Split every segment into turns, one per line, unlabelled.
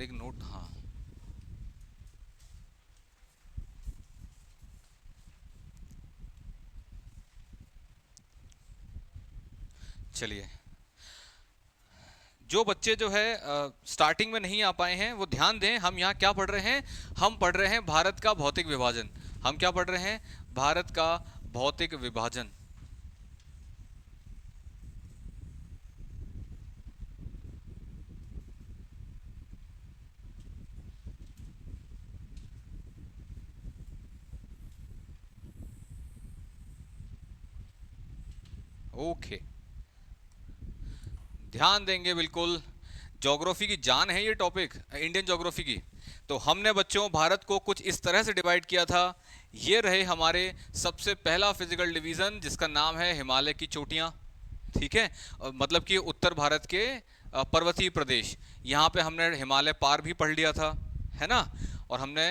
एक नोट, हाँ। चलिए, जो बच्चे जो है स्टार्टिंग में नहीं आ पाए हैं वो ध्यान दें। हम यहाँ क्या पढ़ रहे हैं? हम पढ़ रहे हैं भारत का भौतिक विभाजन। हम क्या पढ़ रहे हैं? भारत का भौतिक विभाजन। ओके, ध्यान देंगे बिल्कुल। ज्योग्राफी की जान है ये टॉपिक, इंडियन ज्योग्राफी की। तो हमने बच्चों भारत को कुछ इस तरह से डिवाइड किया था। ये रहे हमारे सबसे पहला फिजिकल डिवीजन, जिसका नाम है हिमालय की चोटियां। ठीक है, मतलब कि उत्तर भारत के पर्वतीय प्रदेश। यहाँ पे हमने हिमालय पार भी पढ़ लिया था, है ना। और हमने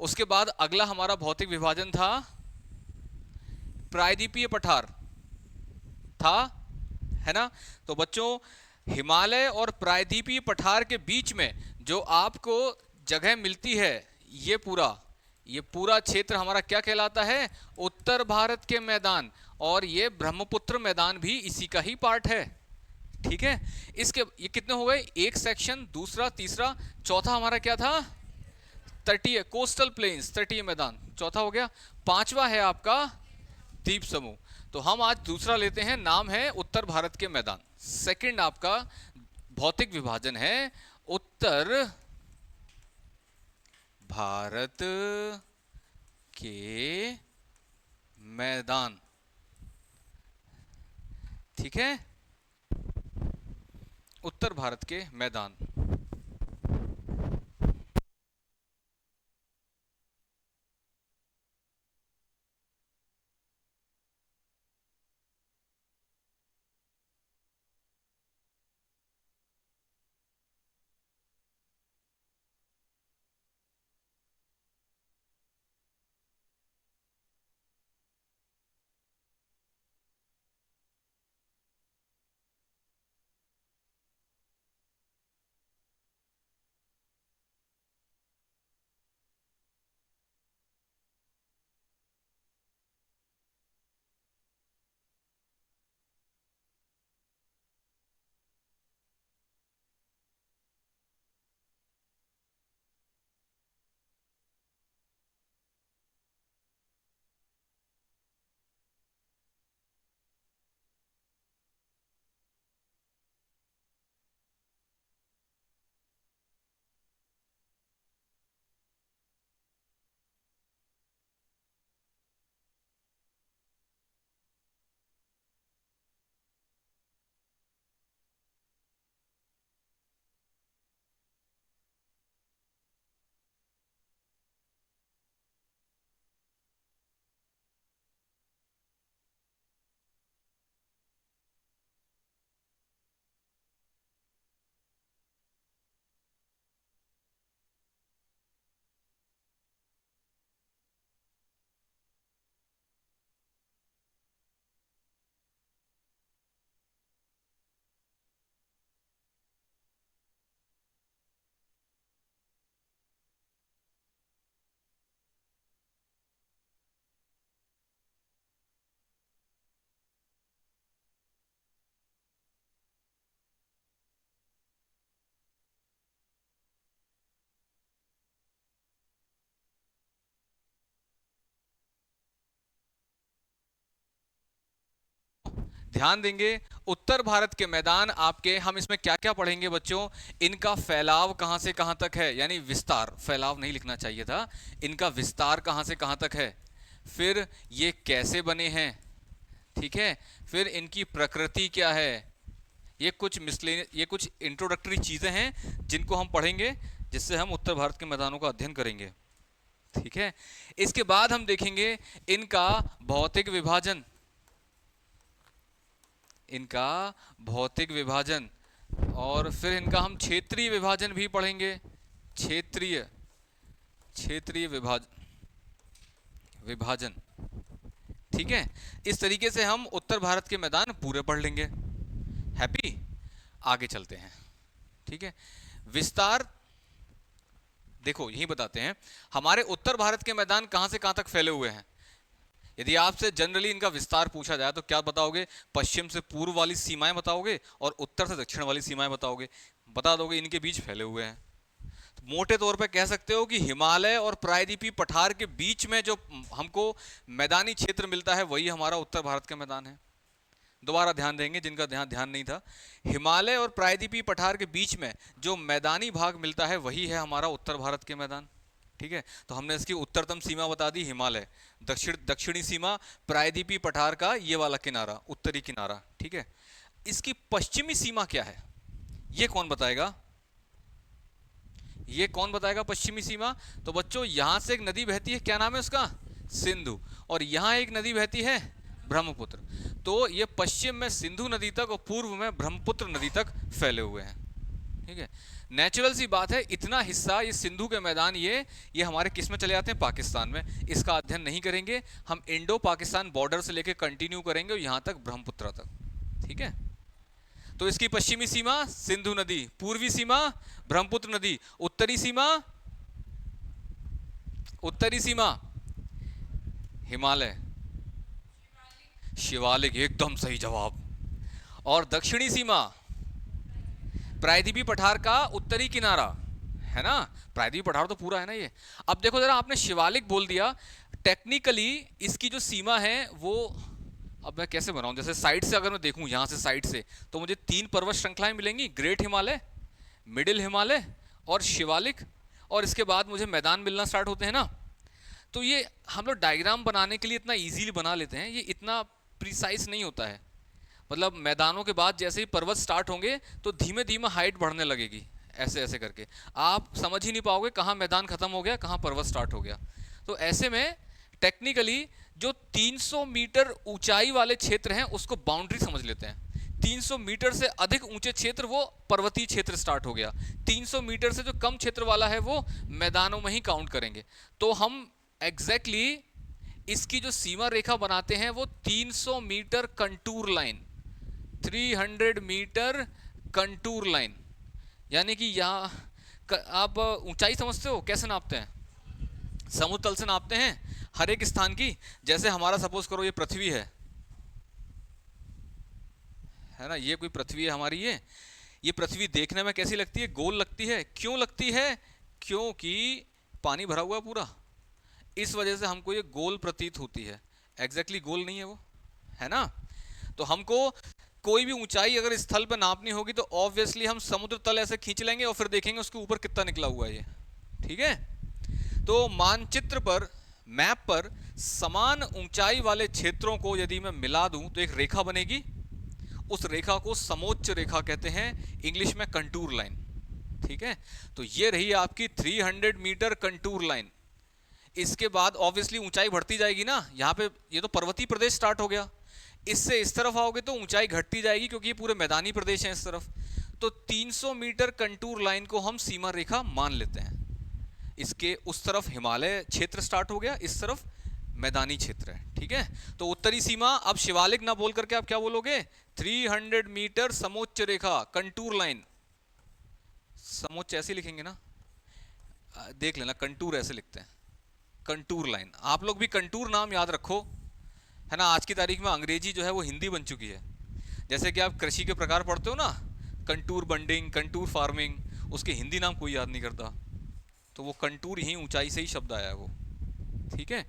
उसके बाद अगला हमारा भौतिक विभाजन था प्रायद्वीपीय पठार, था, है ना। तो बच्चों, हिमालय और प्रायद्वीपीय पठार के बीच में जो आपको जगह मिलती है, ये पूरा ये पूरा क्षेत्र हमारा क्या कहलाता है? उत्तर भारत के मैदान। और ये ब्रह्मपुत्र मैदान भी इसी का ही पार्ट है। ठीक है। इसके ये कितने हो गए? एक सेक्शन, दूसरा, तीसरा, चौथा हमारा क्या था? तटीय कोस्टल प्लेन्स, तटीय मैदान, चौथा हो गया। पांचवा है आपका द्वीप समूह। तो हम आज दूसरा लेते हैं, नाम है उत्तर भारत के मैदान। सेकंड आपका भौतिक विभाजन है उत्तर भारत के मैदान। ठीक है, उत्तर भारत के मैदान। ध्यान देंगे, उत्तर भारत के मैदान आपके, हम इसमें क्या क्या पढ़ेंगे बच्चों? इनका फैलाव कहां से कहां तक है, यानी विस्तार, फैलाव नहीं लिखना चाहिए था। इनका विस्तार कहां से कहां तक है, फिर ये कैसे बने हैं, ठीक है, फिर इनकी प्रकृति क्या है। ये कुछ इंट्रोडक्टरी चीजें हैं जिनको हम पढ़ेंगे, जिससे हम उत्तर भारत के मैदानों का अध्ययन करेंगे। ठीक है। इसके बाद हम देखेंगे इनका भौतिक विभाजन, इनका भौतिक विभाजन। और फिर इनका हम क्षेत्रीय विभाजन भी पढ़ेंगे। क्षेत्रीय क्षेत्रीय विभाजन। ठीक है। इस तरीके से हम उत्तर भारत के मैदान पूरे पढ़ लेंगे। हैप्पी? आगे चलते हैं। ठीक है। विस्तार देखो यही बताते हैं, हमारे उत्तर भारत के मैदान कहां से कहां तक फैले हुए हैं। यदि आपसे जनरली इनका विस्तार पूछा जाए तो क्या बताओगे? पश्चिम से पूर्व वाली सीमाएं बताओगे और उत्तर से दक्षिण वाली सीमाएं बताओगे, बता दोगे इनके बीच फैले हुए हैं। तो मोटे तौर पे कह सकते हो कि हिमालय और प्रायद्वीपीय पठार के बीच में जो हमको मैदानी क्षेत्र मिलता है वही हमारा उत्तर भारत का मैदान है। दोबारा ध्यान देंगे जिनका ध्यान नहीं था, हिमालय और प्रायद्वीपीय पठार के बीच में जो मैदानी भाग मिलता है वही है हमारा उत्तर भारत के मैदान। ठीक है, तो हमने इसकी उत्तरतम सीमा बता दी हिमालय, दक्षिणी सीमा प्रायद्वीपीय पठार का ये वाला किनारा, उत्तरी किनारा। ठीक है, इसकी पश्चिमी सीमा क्या है ये कौन बताएगा? ये कौन बताएगा पश्चिमी सीमा? तो बच्चों यहां से एक नदी बहती है, क्या नाम है उसका? सिंधु। और यहां एक नदी बहती है ब्रह्मपुत्र। तो ये पश्चिम में सिंधु नदी तक और पूर्व में ब्रह्मपुत्र नदी तक फैले हुए हैं। ठीक है, नेचुरल सी बात है, इतना हिस्सा ये सिंधु के मैदान ये हमारे किस में चले जाते हैं? पाकिस्तान में। इसका अध्ययन नहीं करेंगे हम, इंडो पाकिस्तान बॉर्डर से लेकर कंटिन्यू करेंगे और यहां तक ब्रह्मपुत्र तक। ठीक है, तो इसकी पश्चिमी सीमा सिंधु नदी, पूर्वी सीमा ब्रह्मपुत्र नदी, उत्तरी सीमा हिमालय, शिवालिक, एकदम सही जवाब। और दक्षिणी सीमा प्रायद्वीपीय पठार का उत्तरी किनारा, है ना? प्रायद्वीपीय पठार तो पूरा है ना ये। अब देखो जरा, आपने शिवालिक बोल दिया, टेक्निकली इसकी जो सीमा है वो, अब मैं कैसे बनाऊं? जैसे साइड से अगर मैं देखूं, यहां से साइड से, तो मुझे 3 पर्वत श्रृंखलाएं मिलेंगी, ग्रेट हिमालय, मिडिल हिमालय और शिवालिक, और इसके बाद मुझे मैदान मिलना स्टार्ट होते हैं ना। तो ये हम लोग डायग्राम बनाने के लिए इतना इजीली बना लेते हैं, ये इतना प्रिसाइज नहीं होता है। मतलब मैदानों के बाद जैसे ही पर्वत स्टार्ट होंगे तो धीमे धीमे हाइट बढ़ने लगेगी, ऐसे ऐसे करके आप समझ ही नहीं पाओगे कहाँ मैदान खत्म हो गया, कहाँ पर्वत स्टार्ट हो गया। तो ऐसे में टेक्निकली जो 300 मीटर ऊंचाई वाले क्षेत्र हैं उसको बाउंड्री समझ लेते हैं। 300 मीटर से अधिक ऊंचे क्षेत्र वो पर्वतीय क्षेत्र स्टार्ट हो गया, 300 मीटर से जो कम क्षेत्र वाला है वो मैदानों में ही काउंट करेंगे। तो हम एग्जैक्टली इसकी जो सीमा रेखा बनाते हैं वो 300 metre contour line, 300 metre contour line, यानी कि यहाँ आप ऊंचाई समझते हो कैसे नापते हैं? समुद्र तल से नापते हैं हर एक स्थान की। जैसे हमारा सपोज करो ये पृथ्वी है ना, ये कोई पृथ्वी है हमारी, ये पृथ्वी देखने में कैसी लगती है? गोल लगती है। क्यों लगती है? क्योंकि पानी भरा हुआ है पूरा, इस वजह से हमको ये गोल प्रतीत होती है। एग्जैक्टली गोल नहीं है वो, है ना? तो हमको कोई भी ऊंचाई अगर स्थल पर नापनी होगी तो ऑब्वियसली हम समुद्र तल ऐसे खींच लेंगे और फिर देखेंगे उसके ऊपर कितना निकला हुआ है ये। ठीक है, तो मानचित्र पर, मैप पर समान ऊंचाई वाले क्षेत्रों को यदि मैं मिला दूं तो एक रेखा बनेगी। उस रेखा को समोच्च रेखा कहते हैं, इंग्लिश में कंटूर लाइन। ठीक है, तो ये रही आपकी 300 मीटर कंटूर लाइन। इसके बाद ऑब्वियसली ऊंचाई बढ़ती जाएगी ना, यहाँ पे ये तो पर्वतीय प्रदेश स्टार्ट हो गया, इससे इस तरफ आओगे तो ऊंचाई घटती जाएगी क्योंकि ये पूरे मैदानी प्रदेश हैं इस तरफ। तो 300 मीटर कंटूर लाइन को हम सीमा रेखा मान लेते हैं। इसके उस तरफ हिमालय क्षेत्र स्टार्ट हो गया, इस तरफ मैदानी क्षेत्र है। ठीक है, तो उत्तरी सीमा, अब शिवालिक ना बोल करके आप क्या बोलोगे? 300 मीटर समोच्च रेखा कंटूर लाइन। समोच्च ऐसे लिखेंगे ना, देख लेना, कंटूर ऐसे लिखते हैं, कंटूर लाइन। आप लोग भी कंटूर नाम याद रखो, है ना? आज की तारीख में अंग्रेजी जो है वो हिंदी बन चुकी है। जैसे कि आप कृषि के प्रकार पढ़ते हो ना, कंटूर बंडिंग, कंटूर फार्मिंग, उसके हिंदी नाम कोई याद नहीं करता। तो वो कंटूर यही ऊंचाई से ही शब्द आया है वो। ठीक है,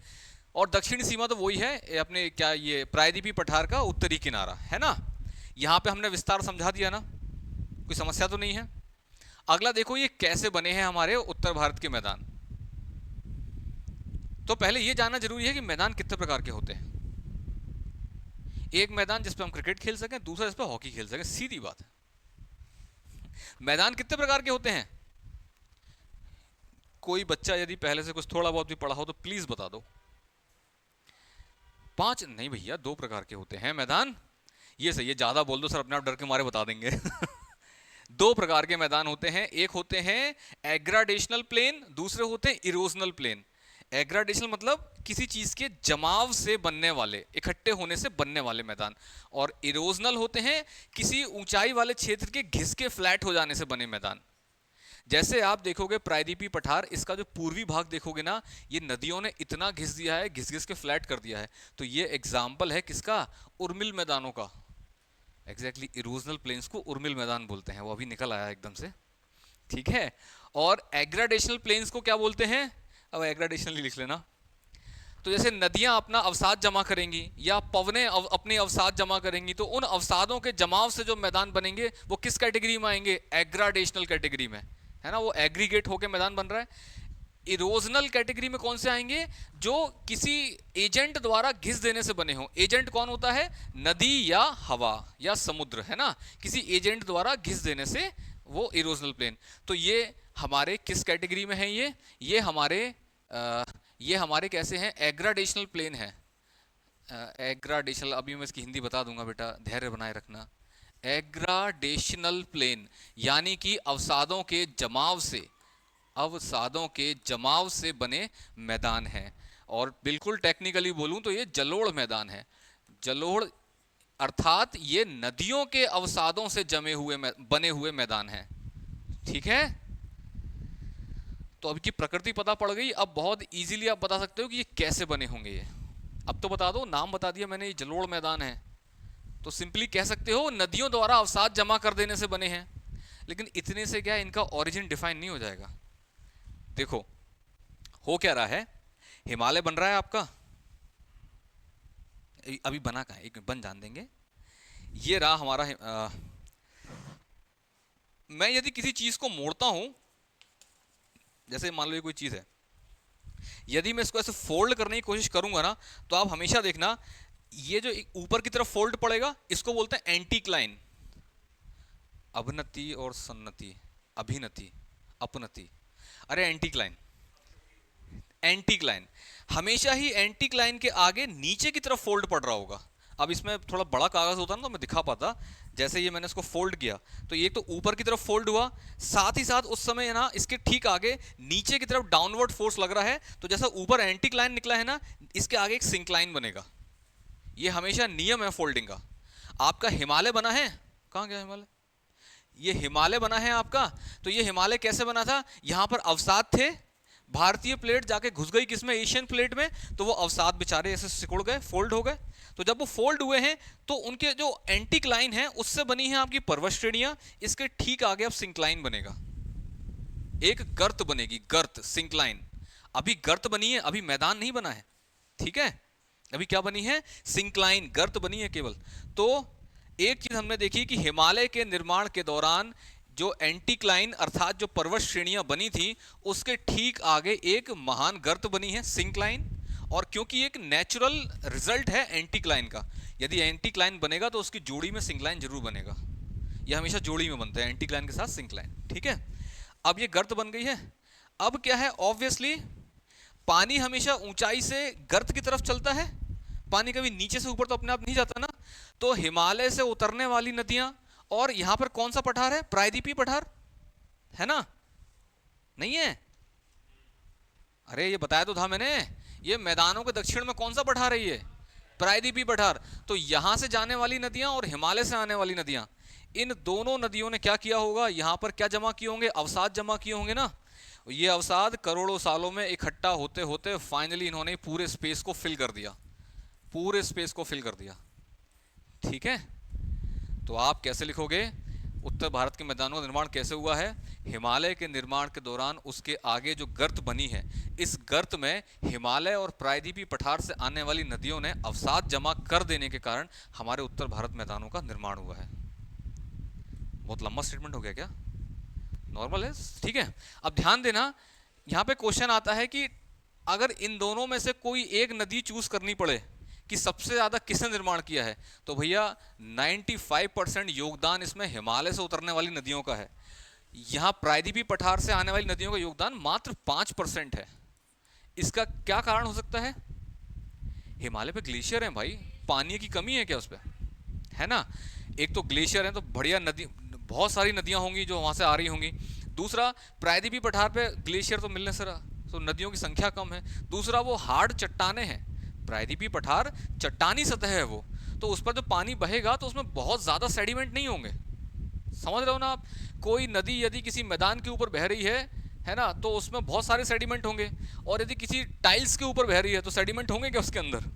और दक्षिणी सीमा तो वही है अपने, क्या ये प्रायद्वीपीय पठार का उत्तरी किनारा, है ना? यहाँ पे हमने विस्तार समझा दिया ना, कोई समस्या तो नहीं है। अगला देखो ये कैसे बने हैं हमारे उत्तर भारत के मैदान। तो पहले ये जानना जरूरी है कि मैदान कितने प्रकार के होते हैं। एक मैदान जिस पे हम क्रिकेट खेल सकें, दूसरा जिस पे हॉकी खेल सकें, सीधी बात है। मैदान कितने प्रकार के होते हैं? कोई बच्चा यदि पहले से कुछ थोड़ा बहुत भी पढ़ा हो तो प्लीज बता दो। 5 नहीं भैया, 2 प्रकार के होते हैं मैदान। ये सही है, ज्यादा बोल दो सर अपने आप डर के मारे बता देंगे। 2 प्रकार के मैदान होते हैं, एक होते हैं एग्राडेशनल प्लेन, दूसरे होते हैं इरोजनल प्लेन। एग्राडेशनल मतलब किसी चीज के जमाव से बनने वाले, इकट्ठे होने से बनने वाले मैदान, और इरोजनल होते हैं किसी ऊंचाई वाले क्षेत्र के घिस के फ्लैट हो जाने से बने मैदान। जैसे आप देखोगे प्रायद्वीपीय पठार, इसका जो पूर्वी भाग देखोगे ना, ये नदियों ने इतना घिस दिया है, घिस घिस के फ्लैट कर दिया है। तो ये एग्जाम्पल है किसका? उर्मिल मैदानों का। एग्जैक्टली इरोजनल प्लेन्स को उर्मिल मैदान बोलते हैं, वो अभी निकल आया एकदम से, ठीक है। और एग्राडेशनल प्लेन्स को क्या बोलते हैं? अब एग्राडेशनल ही लिख लेना। तो जैसे नदियां अपना अवसाद जमा करेंगी या पवनें अपने अवसाद जमा करेंगी, तो उन अवसादों के जमाव से जो मैदान बनेंगे वो किस कैटेगरी में आएंगे? एग्राडेशनल कैटेगरी में, है ना। वो एग्रीगेट होकर मैदान बन रहा है। इरोजनल कैटेगरी में कौन से आएंगे? जो किसी एजेंट द्वारा घिस देने से बने हो। एजेंट कौन होता है? नदी या हवा या समुद्र, है ना। किसी एजेंट द्वारा घिस देने से वो इरोजनल प्लेन। तो ये हमारे किस कैटेगरी में है? ये हमारे कैसे हैं? एग्राडेशनल प्लेन है। एग्राडेशनल, अभी मैं इसकी हिंदी बता दूंगा बेटा, धैर्य बनाए रखना। एग्राडेशनल प्लेन यानी कि अवसादों के जमाव से बने मैदान है। और बिल्कुल टेक्निकली बोलूं तो ये जलोढ़ मैदान है। जलोढ़ अर्थात ये नदियों के अवसादों से बने हुए मैदान है, ठीक है। तो अब की प्रकृति पता पड़ गई, अब बहुत इजीली आप बता सकते हो कि ये कैसे बने होंगे। ये अब तो बता दो, नाम बता दिया मैंने, ये जलोढ़ मैदान है। तो सिंपली कह सकते हो नदियों द्वारा अवसाद जमा कर देने से बने हैं। लेकिन इतने से क्या इनका ओरिजिन डिफाइन नहीं हो जाएगा। देखो हो क्या रहा है, हिमालय बन रहा है आपका, अभी बना कहाँ है, एक बन जान देंगे। ये रहा हमारा मैं यदि किसी चीज को मोड़ता हूं, जैसे मान लो ये कोई चीज है, यदि मैं इसको ऐसे फोल्ड करने की कोशिश करूंगा ना, तो आप हमेशा देखना ये जो ऊपर की तरफ फोल्ड पड़ेगा, इसको बोलते हैं एंटीक्लाइन। अवनति और सन्नति, अभिनति, अपनति, अरे एंटीक्लाइन। एंटीक्लाइन हमेशा ही एंटीक्लाइन के आगे नीचे की तरफ फोल्ड पड़ रहा होगा। अब इसमें थोड़ा बड़ा कागज होता ना तो मैं दिखा पाता। जैसे ये मैंने इसको फोल्ड किया तो ये तो ऊपर की तरफ फोल्ड हुआ, साथ ही साथ उस समय ना इसके ठीक आगे नीचे की तरफ डाउनवर्ड फोर्स लग रहा है। तो जैसा ऊपर एंटीक्लाइन निकला है ना, इसके आगे एक सिंक्लाइन बनेगा। ये हमेशा नियम है फोल्डिंग का। आपका हिमालय बना है, कहाँ गया हिमालय? ये हिमालय बना है आपका। तो ये हिमालय कैसे बना था? यहां पर अवसाद थे, भारतीय प्लेट जाके घुस गई किसमें? एशियन प्लेट में। तो वो अवसाद बेचारे ऐसे सिकुड़ गए, फोल्ड हो गए। तो जब वो फोल्ड हुए हैं तो उनके जो एंटीक्लाइन है उससे बनी है आपकी पर्वत श्रेणियां। इसके ठीक आगे अब सिंक्लाइन बनेगा, एक गर्त बनेगी, गर्त, सिंक्लाइन। अभी गर्त बनी है, अभी मैदान नहीं बना है, ठीक है। अभी क्या बनी है? सिंक्लाइन, गर्त बनी है केवल। तो एक चीज हमने देखी कि हिमालय के निर्माण के दौरान जो एंटीक्लाइन अर्थात जो पर्वत श्रेणियां बनी थी, उसके ठीक आगे एक महान गर्त बनी है, सिंक्लाइन। और क्योंकि एक नेचुरल रिजल्ट है एंटीक्लाइन का, यदि एंटीक्लाइन बनेगा तो उसकी जोड़ी में सिंक्लाइन जरूर बनेगा। यह हमेशा जोड़ी में बनता है, एंटीक्लाइन के साथ सिंक्लाइन, ठीक है। अब ये गर्त बन गई है। अब क्या है? ऑब्वियसली पानी हमेशा ऊंचाई से गर्त की तरफ चलता है, पानी कभी नीचे से ऊपर तो अपने आप नहीं जाता ना। तो हिमालय से उतरने वाली नदियां, और यहां पर कौन सा पठार है? प्रायद्वीपीय पठार है ना, नहीं है? अरे ये बताया तो था मैंने, ये मैदानों के दक्षिण में कौन सा पठार है? ये प्रायद्वीपीय पठार। तो यहां से जाने वाली नदियां और हिमालय से आने वाली नदियां, इन दोनों नदियों ने क्या किया होगा? यहां पर क्या जमा किए होंगे? अवसाद जमा किए होंगे ना। ये अवसाद करोड़ों सालों में इकट्ठा होते होते फाइनली इन्होंने पूरे स्पेस को फिल कर दिया, पूरे स्पेस को फिल कर दिया, ठीक है। तो आप कैसे लिखोगे? उत्तर भारत के मैदानों का निर्माण कैसे हुआ है? हिमालय के निर्माण के दौरान उसके आगे जो गर्त बनी है, इस गर्त में हिमालय और प्रायद्वीपीय पठार से आने वाली नदियों ने अवसाद जमा कर देने के कारण हमारे उत्तर भारत मैदानों का निर्माण हुआ है। बहुत लंबा स्टेटमेंट हो गया क्या? नॉर्मल है, ठीक है। अब ध्यान देना, यहां पे क्वेश्चन आता है कि अगर इन दोनों में से कोई एक नदी चूज करनी पड़े कि सबसे ज्यादा किसने निर्माण किया है, तो भैया 95% योगदान इसमें हिमालय से उतरने वाली नदियों का है। यहां प्रायद्वीपीय पठार से आने वाली नदियों का योगदान मात्र 5% है। इसका क्या कारण हो सकता है? हिमालय पे ग्लेशियर है भाई, पानी की कमी है क्या उस पर? है ना। एक तो ग्लेशियर है तो बढ़िया नदी, बहुत सारी नदियां होंगी जो वहां से आ रही होंगी। दूसरा, प्रायद्वीपीय पठार पे ग्लेशियर तो मिलने से रहा तो नदियों की संख्या कम है। दूसरा, वो हार्ड चट्टाने हैं, प्रायद्वीपीय पठार चट्टानी सतह है वो, तो उस पर जो पानी बहेगा तो उसमें बहुत ज्यादा सेडिमेंट नहीं होंगे, समझ रहे हो ना आप? कोई नदी यदि किसी मैदान के ऊपर बह रही है ना, तो उसमें बहुत सारे सेडिमेंट होंगे, और यदि किसी टाइल्स के ऊपर बह रही है तो सेडिमेंट होंगे क्या उसके अंदर?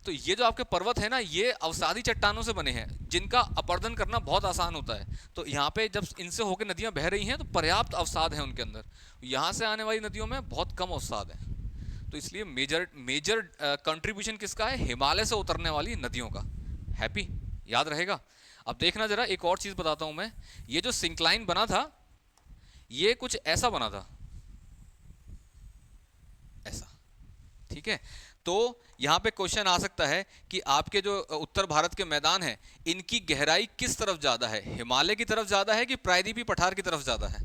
तो ये जो आपके पर्वत है ना, ये अवसादी चट्टानों से बने हैं जिनका अपरदन करना बहुत आसान होता है। तो यहाँ पे जब इनसे होकर नदियां बह रही हैं तो पर्याप्त अवसाद है उनके अंदर। यहाँ से आने वाली नदियों में बहुत कम अवसाद है। तो इसलिए मेजर मेजर कंट्रीब्यूशन किसका है? हिमालय से उतरने वाली नदियों का। हैप्पी, याद रहेगा। अब देखना जरा, एक और चीज बताता हूं मैं। ये जो सिंक्लाइन बना था, ये कुछ ऐसा बना था, ऐसा, ठीक है। तो यहां पे क्वेश्चन आ सकता है कि आपके जो उत्तर भारत के मैदान हैं, इनकी गहराई किस तरफ ज्यादा है? हिमालय की तरफ ज्यादा है कि प्रायद्वीपीय पठार की तरफ ज्यादा है?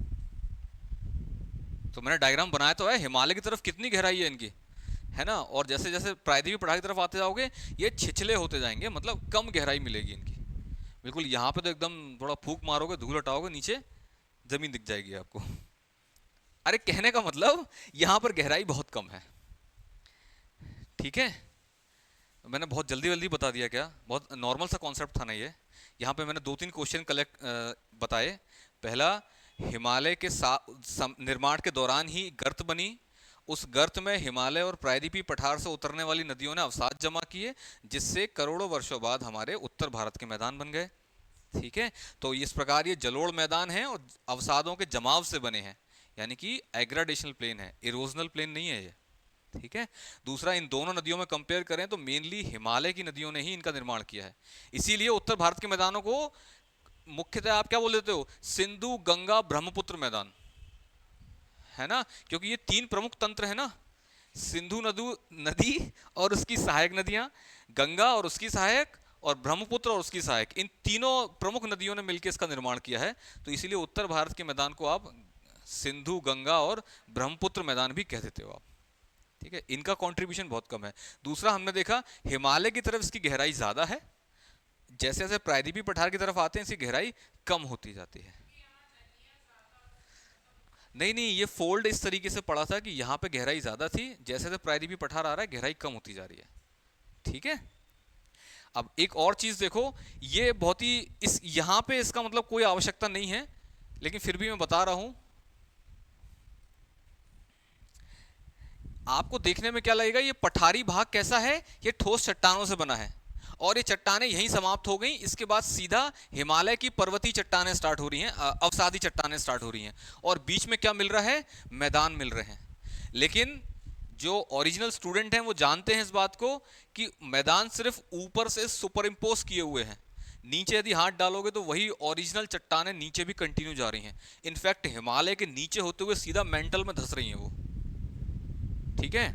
तो मैंने डायग्राम बनाया तो है, हिमालय की तरफ कितनी गहराई है इनकी, है ना। और जैसे जैसे प्रायद्वीपीय पठार की तरफ आते जाओगे, ये छिछले होते जाएंगे, मतलब कम गहराई मिलेगी इनकी। बिल्कुल यहाँ पे तो एकदम थोड़ा फूंक मारोगे, धूल हटाओगे, नीचे जमीन दिख जाएगी आपको। अरे कहने का मतलब, यहाँ पर गहराई बहुत कम है, ठीक है। मैंने बहुत जल्दी जल्दी बता दिया क्या? बहुत नॉर्मल सा कॉन्सेप्ट था ना ये। यहाँ पे मैंने 2-3 क्वेश्चन कलेक्ट बताए। पहला, हिमालय के निर्माण के दौरान ही गर्त बनी, उस गर्त में हिमालय और प्रायद्वीपीय पठार से उतरने वाली नदियों ने अवसाद जमा किए, जिससे करोड़ों वर्षों बाद हमारे उत्तर भारत के मैदान बन गए, ठीक है। तो इस प्रकार ये जलोढ़ मैदान है और अवसादों के जमाव से बने हैं, यानी कि एग्राडेशनल प्लेन है, इरोजनल प्लेन नहीं है ये, ठीक है। दूसरा, इन दोनों नदियों में कंपेयर करें तो मेनली हिमालय की नदियों ने ही इनका निर्माण किया है। इसीलिए उत्तर भारत के मैदानों को मुख्यतः आप क्या बोल देते हो? सिंधु गंगा ब्रह्मपुत्र मैदान, है ना। क्योंकि ये 3 प्रमुख तंत्र है ना, सिंधु नदी और उसकी सहायक नदियां, गंगा और उसकी सहायक, और ब्रह्मपुत्र और उसकी सहायक, इन तीनों प्रमुख नदियों ने मिलकर इसका निर्माण किया है। तो इसीलिए उत्तर भारत के मैदान को आप सिंधु गंगा और ब्रह्मपुत्र मैदान भी कह देते हो आप, ठीक है। इनका कंट्रीब्यूशन बहुत कम है। दूसरा, हमने देखा हिमालय की तरफ इसकी गहराई ज्यादा है, जैसे जैसे प्रायद्वीपीय पठार की तरफ आते हैं इसकी गहराई कम होती जाती है। नहीं नहीं, ये फोल्ड इस तरीके से पड़ा था कि यहाँ पे गहराई ज्यादा थी, जैसे जैसे प्रायद्वीपीय पठार आ रहा है गहराई कम होती जा रही है, ठीक है। अब एक और चीज देखो, ये बहुत ही इस यहाँ पे इसका मतलब कोई आवश्यकता नहीं है, लेकिन फिर भी मैं बता रहा हूं। आपको देखने में क्या लगेगा, ये पठारी भाग कैसा है? ये ठोस चट्टानों से बना है, और ये चट्टानें यहीं समाप्त हो गई। इसके बाद सीधा हिमालय की पर्वतीय चट्टानें स्टार्ट हो रही हैं, अवसादी चट्टानें स्टार्ट हो रही हैं, और बीच में क्या मिल रहा है? मैदान मिल रहे हैं। लेकिन जो ओरिजिनल स्टूडेंट हैं वो जानते हैं इस बात को कि मैदान सिर्फ ऊपर से सुपर इम्पोज किए हुए हैं, नीचे यदि हाथ डालोगे तो वही ओरिजिनल चट्टानें नीचे भी कंटिन्यू जा रही हैं। इनफैक्ट हिमालय के नीचे होते हुए सीधा मेंटल में धंस रही हैं वो, ठीक है।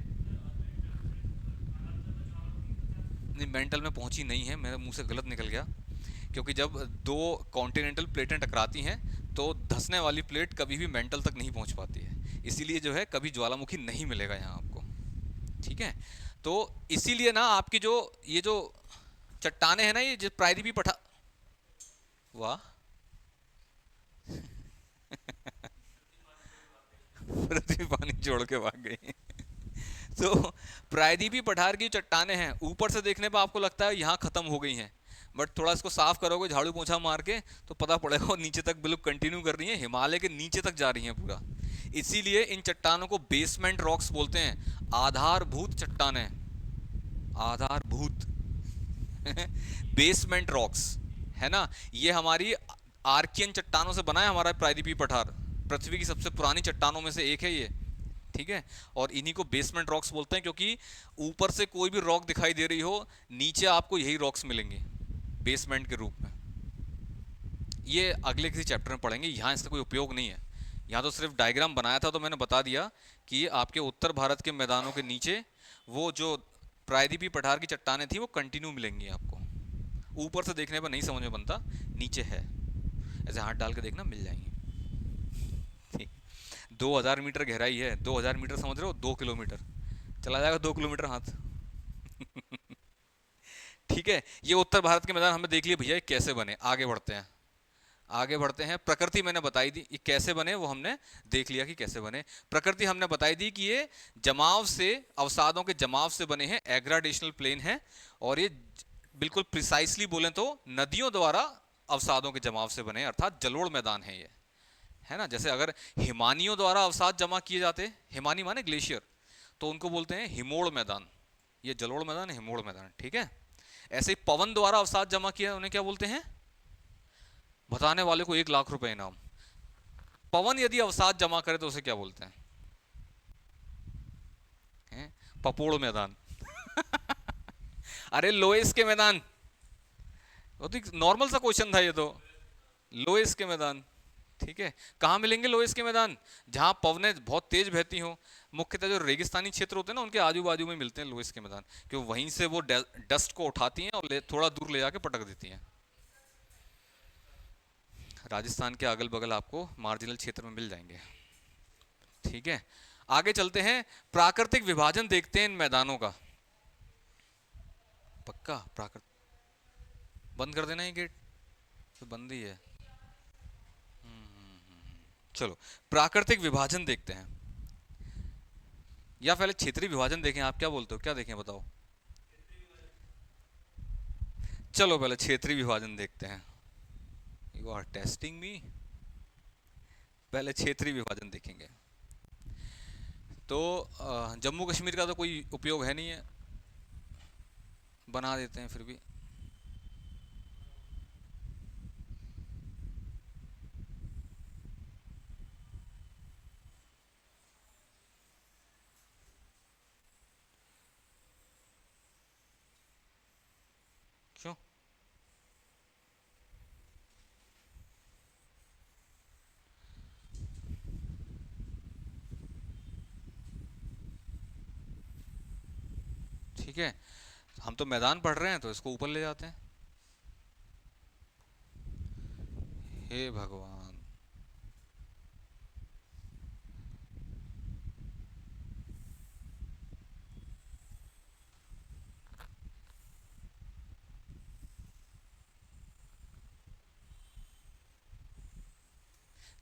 नहीं, मेंटल में पहुंची नहीं है, मेरे मुंह से गलत निकल गया। क्योंकि जब दो कॉन्टिनेंटल प्लेटें टकराती हैं तो धंसने वाली प्लेट कभी भी मेंटल तक नहीं पहुंच पाती है, इसीलिए जो है कभी ज्वालामुखी नहीं मिलेगा यहाँ आपको, ठीक है। तो इसीलिए ना आपकी जो ये जो चट्टाने हैं ना, ये जो प्रायद्वीपीय पठार, वाह पृथ्वी पानी छोड़ के भाग गई। तो प्रायद्वीपीय पठार की चट्टाने हैं, ऊपर से देखने पर आपको लगता है यहाँ खत्म हो गई हैं, बट थोड़ा इसको साफ करोगे झाड़ू पोंछा मार के तो पता पड़ेगा वो नीचे तक बिल्कुल कंटिन्यू कर रही है, हिमालय के नीचे तक जा रही हैं पूरा। इसीलिए इन चट्टानों को बेसमेंट रॉक्स बोलते हैं, आधारभूत चट्टानें, आधारभूत बेसमेंट रॉक्स, है ना। ये हमारी आर्कियन चट्टानों से बना है हमारा प्रायद्वीपीय पठार, पृथ्वी की सबसे पुरानी चट्टानों में से एक है ये, ठीक है। और इन्हीं को बेसमेंट रॉक्स बोलते हैं, क्योंकि ऊपर से कोई भी रॉक दिखाई दे रही हो, नीचे आपको यही रॉक्स मिलेंगे बेसमेंट के रूप में। ये अगले किसी चैप्टर में पढ़ेंगे, यहाँ इसका कोई उपयोग नहीं है। यहाँ तो सिर्फ डायग्राम बनाया था तो मैंने बता दिया कि ये आपके उत्तर भारत के मैदानों के नीचे वो जो प्रायद्वीपीय पठार की चट्टानें थी वो कंटिन्यू मिलेंगी आपको। ऊपर से देखने पर नहीं समझ में बनता, नीचे है, ऐसे हाथ डाल के देखना मिल जाएंगे, ठीक। 2000 मीटर गहराई है, 2000 मीटर समझ रहे हो, 2 किलोमीटर चला जाएगा, 2 किलोमीटर हाथ ठीक है। ये उत्तर भारत के मैदान हमने देख लिए भैया कैसे बने। आगे बढ़ते हैं, आगे बढ़ते हैं। प्रकृति मैंने बताई दी ये कैसे बने, वो हमने देख लिया कि कैसे बने। प्रकृति हमने बताई दी कि ये जमाव से, अवसादों के जमाव से बने हैं, एग्राडेशनल प्लेन है। और ये बिल्कुल प्रिसाइसली बोलें तो नदियों द्वारा अवसादों के जमाव से बने, अर्थात जलोढ़ मैदान है ये, है ना। जैसे अगर हिमानियों द्वारा अवसाद जमा किए जाते, हिमानी माने ग्लेशियर, तो उनको बोलते हैं हिमोड़ मैदान। ये जलोढ़ मैदान है, हिमोड़ मैदान, ठीक है। ऐसे ही पवन द्वारा अवसाद जमा किया, उन्हें क्या बोलते हैं? बताने वाले को 1 लाख रुपए इनाम। पवन यदि अवसाद जमा करे तो उसे क्या बोलते हैं? पपोड़ मैदान। अरे लोएस के मैदान, वो तो नॉर्मल सा क्वेश्चन था ये तो। लोएस के मैदान, ठीक है। कहाँ मिलेंगे लोएस के मैदान? जहां पवनें बहुत तेज बहती हों, मुख्यतः जो रेगिस्तानी क्षेत्र होते हैं ना, उनके आजू बाजू में मिलते हैं लोएस के मैदान, क्योंकि वहीं से वो डस्ट को उठाती हैं और थोड़ा दूर ले जाके पटक देती हैं। राजस्थान के अगल बगल आपको मार्जिनल क्षेत्र में मिल जाएंगे, ठीक है। आगे चलते हैं, प्राकृतिक विभाजन देखते हैं इन मैदानों का। पक्का प्राकृतिक, बंद कर देना ये गेट, तो बंद ही है। चलो प्राकृतिक विभाजन देखते हैं, या पहले क्षेत्रीय विभाजन देखें। आप क्या बोलते हो, क्या देखें बताओ? चलो पहले क्षेत्रीय विभाजन देखते हैं। यू आर टेस्टिंग मी। पहले क्षेत्रीय विभाजन देखेंगे। तो जम्मू कश्मीर का तो कोई उपयोग है नहीं है, बना देते हैं फिर भी। क्यों? ठीक है, हम तो मैदान पढ़ रहे हैं तो इसको ऊपर ले जाते हैं। हे भगवान,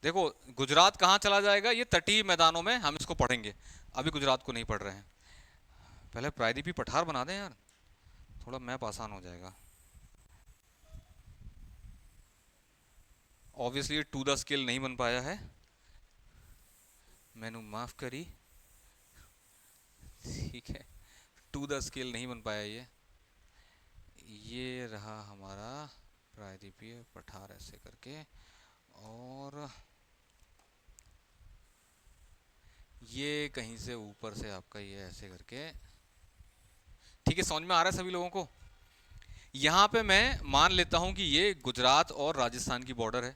देखो गुजरात कहाँ चला जाएगा? ये तटीय मैदानों में हम इसको पढ़ेंगे, अभी गुजरात को नहीं पढ़ रहे हैं। पहले प्रायद्वीपी पठार बना दें यार, थोड़ा मैप आसान हो जाएगा। ऑब्वियसली ये टू द स्केल नहीं बन पाया है, मैंने माफ करी, ठीक है। टू द स्केल नहीं बन पाया ये रहा हमारा प्रायद्वीपीय पठार ऐसे करके, और ये कहीं से ऊपर से आपका ये ऐसे करके, ठीक है। समझ में आ रहा है सभी लोगों को? यहाँ पे मैं मान लेता हूँ कि ये गुजरात और राजस्थान की बॉर्डर है,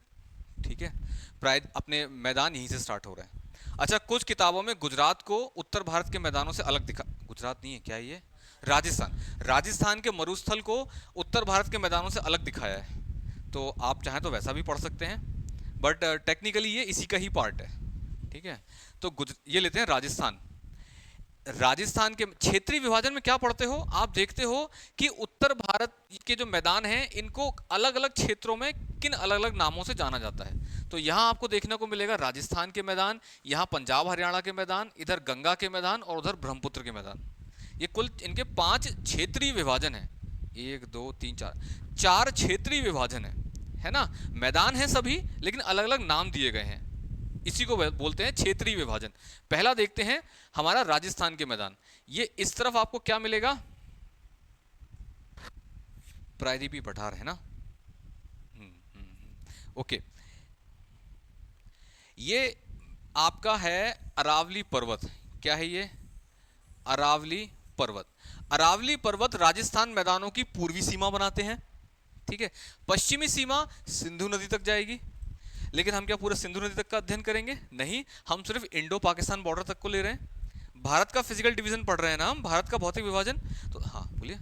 ठीक है। प्राय अपने मैदान यहीं से स्टार्ट हो रहे हैं। अच्छा, कुछ किताबों में गुजरात को उत्तर भारत के मैदानों से अलग दिखा, गुजरात नहीं है क्या ये, राजस्थान, राजस्थान के मरुस्थल को उत्तर भारत के मैदानों से अलग दिखाया है। तो आप चाहें तो वैसा भी पढ़ सकते हैं, बट टेक्निकली ये इसी का ही पार्ट है, ठीक है। तो ये लेते हैं राजस्थान। राजस्थान के क्षेत्रीय विभाजन में क्या पढ़ते हो आप? देखते हो कि उत्तर भारत के जो मैदान हैं इनको अलग अलग क्षेत्रों में किन अलग अलग नामों से जाना जाता है। तो यहाँ आपको देखने को मिलेगा राजस्थान के मैदान, यहाँ पंजाब हरियाणा के मैदान, इधर गंगा के मैदान और उधर ब्रह्मपुत्र के मैदान। ये कुल इनके 5 क्षेत्रीय विभाजन है। 1 2 3 4 क्षेत्रीय विभाजन है ना। मैदान है सभी, लेकिन अलग अलग नाम दिए गए हैं, इसी को बोलते हैं क्षेत्रीय विभाजन। पहला देखते हैं हमारा राजस्थान के मैदान। ये इस तरफ आपको क्या मिलेगा? प्रायद्वीपीय पठार है ना। ओके, ये आपका है अरावली पर्वत। क्या है ये? अरावली पर्वत। अरावली पर्वत राजस्थान मैदानों की पूर्वी सीमा बनाते हैं, ठीक है। पश्चिमी सीमा सिंधु नदी तक जाएगी, लेकिन हम क्या पूरे सिंधु नदी तक का अध्ययन करेंगे? नहीं, हम सिर्फ इंडो पाकिस्तान बॉर्डर तक को ले रहे हैं। भारत का फिजिकल डिवीजन पढ़ रहे हैं ना हम, भारत का भौतिक विभाजन। तो हाँ बोलिए।